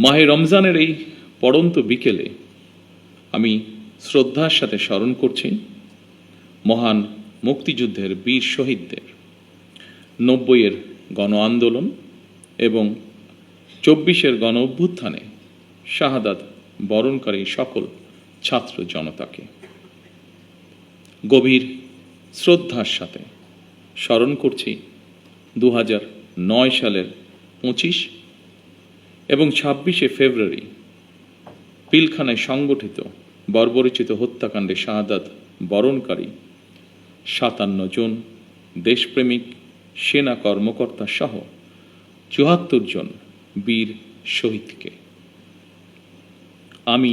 মাহে রমজানের এই পড়ন্ত বিকেলে আমি শ্রদ্ধার সাথে স্মরণ করছি মহান মুক্তিযুদ্ধের বীর শহীদদের, 90-এর গণ আন্দোলন এবং 24-এর গণ অভ্যুত্থানে শাহাদাত বরণকারী সকল ছাত্র জনতাকে গভীর শ্রদ্ধার সাথে স্মরণ করছি 2009 সালের 25 এবং 26শে ফেব্রুয়ারি পিলখানায় সংগঠিত বর্বরোচিত হত্যাকাণ্ডে শাহাদাত বরণকারী 57 জন দেশপ্রেমিক সেনা কর্মকর্তা সহ 74 জন বীর শহীদকে। আমি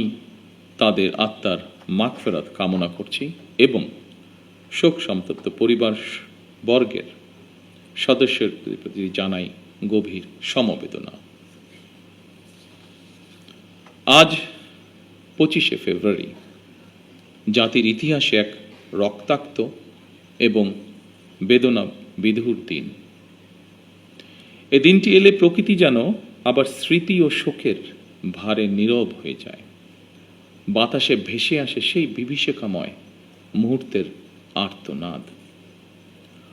তাদের আত্মার মাগফিরাত কামনা করছি এবং শোক সন্তপ্ত পরিবার বর্গের সদস্যের প্রতি জানাই গভীর সমবেদনা। আজ 25শে ফেব্রুয়ারি জাতির ইতিহাসে এক রক্তাক্ত এবং বেদনা বিধুর দিন। এ দিনটি এলে প্রকৃতি যেন আবার স্মৃতি ও শোকের ভারে নীরব হয়ে যায়। বাতাসে ভেসে আসে সেই বিভীষিকাময় মুহূর্তের আর্তনাদ।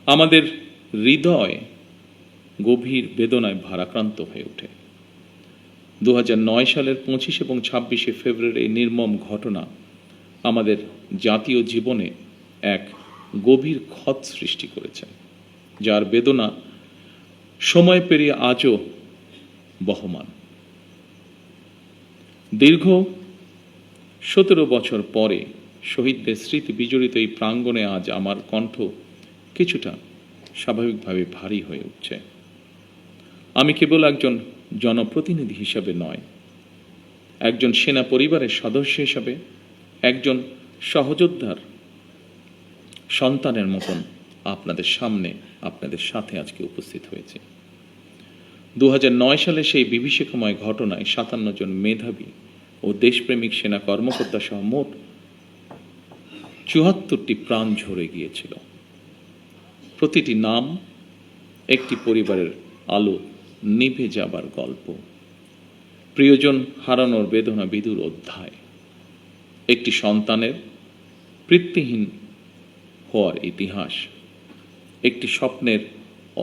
আমাদের হৃদয় গভীর বেদনায় ভারাক্রান্ত হয়ে ওঠে। 2009 সালের 25 এবং 26শে ফেব্রুয়ারি নির্মম ঘটনা আমাদের জাতীয় জীবনে এক গভীর ক্ষত সৃষ্টি করেছে, যার বেদনা সময় পেরিয়ে আজও বহমান। দীর্ঘ 17 বছর পরে শহীদদের স্মৃতি বিজড়িত এই প্রাঙ্গণে আজ আমার কণ্ঠ কিছুটা স্বাভাবিকভাবে ভারী হয়ে উঠছে। আমি কেবল একজন জনপ্রতিনিধি হিসাবে নয়, একজন সেনা পরিবারের সদস্য হিসাবে, একজন সহযোদ্ধার সন্তানের মতন আপনাদের সামনে, আপনাদের সাথে আজকে উপস্থিত হয়েছে। 2009 সালে সেই বিভীষিকাময় ঘটনায় 57 জন মেধাবী ও দেশপ্রেমিক সেনা কর্মকর্তা সহ মোট 74টি প্রাণ ঝরে গিয়েছিল। প্রতিটি নাম একটি পরিবারের আলো নিভে যাবার গল্প, প্রিয়জন হারানোর বেদনা বিধুর অধ্যায়, একটি সন্তানের পিতৃহীন হওয়ার ইতিহাস, একটি স্বপ্নের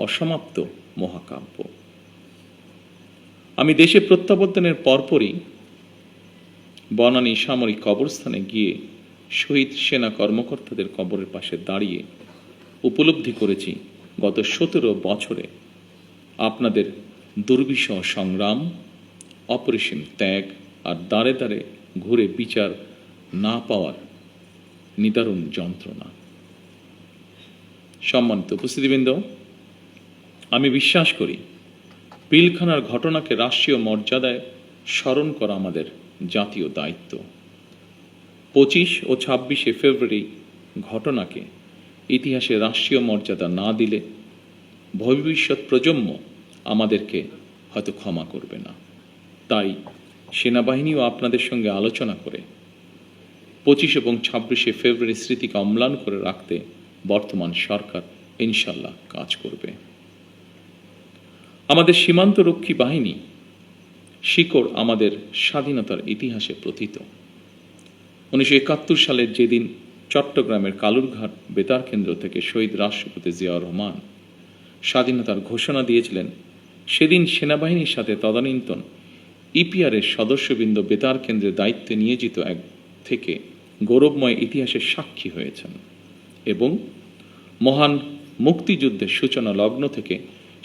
অসমাপ্ত মহাকাব্য। আমি দেশে প্রত্যাবর্তনের পরপরই বনানী সামরিক কবরস্থানে গিয়ে শহীদ সেনা কর্মকর্তাদের কবরের পাশে দাঁড়িয়ে উপলব্ধি করেছি গত 17 বছরে আপনাদের দুর্বিষহ সংগ্রাম, অপরিসীম ত্যাগ আর দাঁড়ে দাঁড়ে ঘুরে বিচার না পাওয়ার নিদারুণ যন্ত্রণা। সম্মানিত উপস্থিতিবৃন্দ, আমি বিশ্বাস করি পিলখানার ঘটনাকে রাষ্ট্রীয় মর্যাদায় স্মরণ করা আমাদের জাতীয় দায়িত্ব। 25 ও 26শে ফেব্রুয়ারি ঘটনাকে ইতিহাসে রাষ্ট্রীয় মর্যাদা না দিলে ভবিষ্যৎ প্রজন্ম আমাদেরকে হয়তো ক্ষমা করবে না। তাই সেনাবাহিনীও আপনাদের সঙ্গে আলোচনা করে 25 এবং 26শে ফেব্রুয়ারি স্মৃতিকে অম্লান করে রাখতে বর্তমান সরকার ইনশাল্লাহ কাজ করবে। আমাদের সীমান্তরক্ষী বাহিনী শিকড় আমাদের স্বাধীনতার ইতিহাসে প্রথিত। 1971 সালের যেদিন চট্টগ্রামের কালুরঘাট বেতার কেন্দ্র থেকে শহীদ রাষ্ট্রপতি জিয়াউর রহমান স্বাধীনতার ঘোষণা দিয়েছিলেন, সেদিন সেনাবাহিনীর সাথে তদানীন্তন ইপিআরের সদস্যবৃন্দ বেতার কেন্দ্রের দায়িত্বে নিয়োজিত এক থেকে গৌরবময় ইতিহাসের সাক্ষী হয়েছেন এবং মহান মুক্তিযুদ্ধের সূচনা লগ্ন থেকে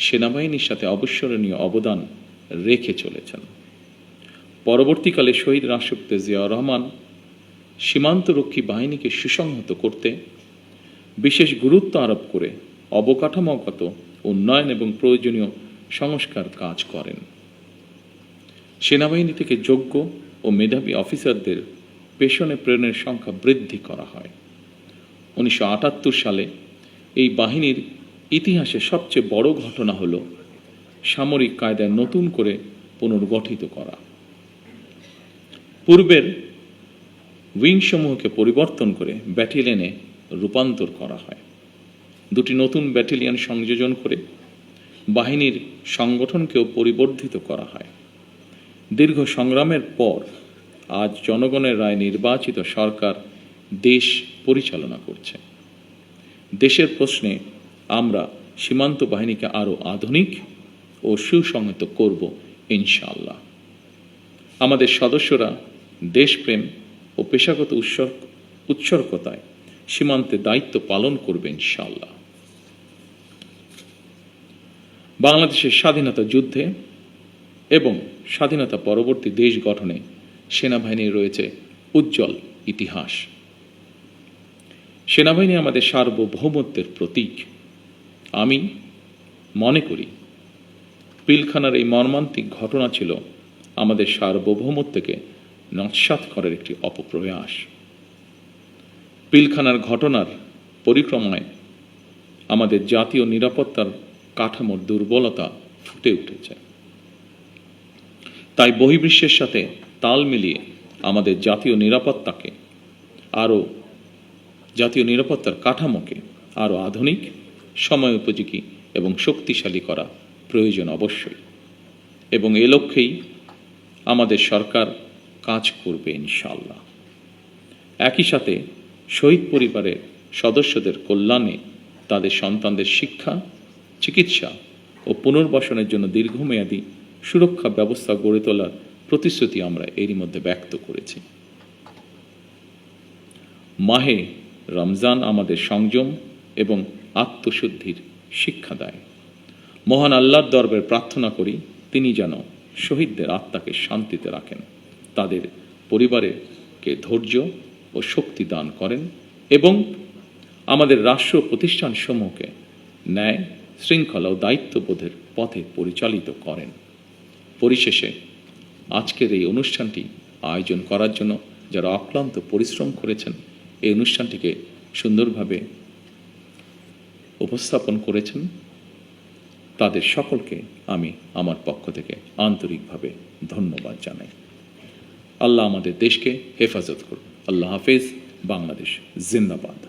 সেনাবাহিনীর সাথে অবিস্মরণীয় অবদান রেখে চলেছেন। পরবর্তীকালে শহীদ রাষ্ট্রপতি জিয়াউর রহমান সীমান্তরক্ষী বাহিনীকে সুসংহত করতে বিশেষ গুরুত্ব আরোপ করে অবকাঠামোগত উন্নয়ন এবং প্রয়োজনীয় সংস্কার কাজ করেন। সেনাবাহিনী থেকে যোগ্য ও মেধাবী অফিসারদের পেশনে প্রেরণের সংখ্যা বৃদ্ধি করা হয়। 1978 সালে এই বাহিনীর ইতিহাসে সবচেয়ে বড় ঘটনা হল সামরিক কায়দায় নতুন করে পুনর্গঠিত করা। পূর্বের উইংসমূহকে পরিবর্তন করে ব্যাটালিয়নে রূপান্তর করা হয়। 2টি নতুন ব্যাটালিয়ন সংযোজন করে বাহিনীর সংগঠনকেও পরিবর্ধিত করা হয়। দীর্ঘ সংগ্রামের পর আজ জনগণের রায় নির্বাচিত সরকার দেশ পরিচালনা করছে। দেশের প্রশ্নে আমরা সীমান্ত বাহিনীকে আরও আধুনিক ও সুসংহত করব ইনশাআল্লাহ। আমাদের সদস্যরা দেশপ্রেম ও পেশাগত উৎসর্গতায় সীমান্তে দায়িত্ব পালন করবে ইনশাআল্লাহ। বাংলাদেশের স্বাধীনতা যুদ্ধে এবং স্বাধীনতা পরবর্তী দেশ গঠনে সেনাবাহিনীর রয়েছে উজ্জ্বল ইতিহাস। সেনাবাহিনী আমাদের সার্বভৌমত্বের প্রতীক। আমি মনে করি পিলখানার এই মর্মান্তিক ঘটনা ছিল আমাদের সার্বভৌমত্বকে নস্যাৎ করার একটি অপপ্রয়াস। পিলখানার ঘটনার পরিক্রমায় আমাদের জাতীয় নিরাপত্তার কাঠামোর দুর্বলতা ফুটে উঠেছে। তাই বহির্বিশ্বের সাথে তাল মিলিয়ে আমাদের জাতীয় নিরাপত্তার কাঠামোকে আরও আধুনিক, সময় উপযোগী এবং শক্তিশালী করা প্রয়োজন অবশ্যই, এবং এ লক্ষ্যেই আমাদের সরকার কাজ করবে ইনশাআল্লাহ। একই সাথে শহীদ পরিবারের সদস্যদের কল্যাণে তাদের সন্তানদের শিক্ষা, চিকিৎসা ও পুনর্বাসনের জন্য দীর্ঘমেয়াদী সুরক্ষা ব্যবস্থা গড়ে তোলার প্রতিশ্রুতি আমরা এরই মধ্যে ব্যক্ত করেছি। মাহে রমজান আমাদের সংযম এবং আত্মশুদ্ধির শিক্ষা দেয়। মহান আল্লাহর দরবারে প্রার্থনা করি তিনি যেন শহীদদের আত্মাকে শান্তিতে রাখেন, তাদের পরিবারকে ধৈর্য ও শক্তি দান করেন এবং আমাদের রাষ্ট্র প্রতিষ্ঠানসমূহকে ন্যায়, শৃঙ্খলা ও দায়িত্ববোধের পথে পরিচালিত করেন। পরিশেষে আজকের এই অনুষ্ঠানটি আয়োজন করার জন্য যারা অক্লান্ত পরিশ্রম করেছেন, এই অনুষ্ঠানটিকে সুন্দরভাবে উপস্থাপন করেছেন, তাদের সকলকে আমি আমার পক্ষ থেকে আন্তরিকভাবে ধন্যবাদ জানাই। আল্লাহ আমাদের দেশকে হেফাজত করুন। আল্লাহ হাফেজ। বাংলাদেশ জিন্দাবাদ।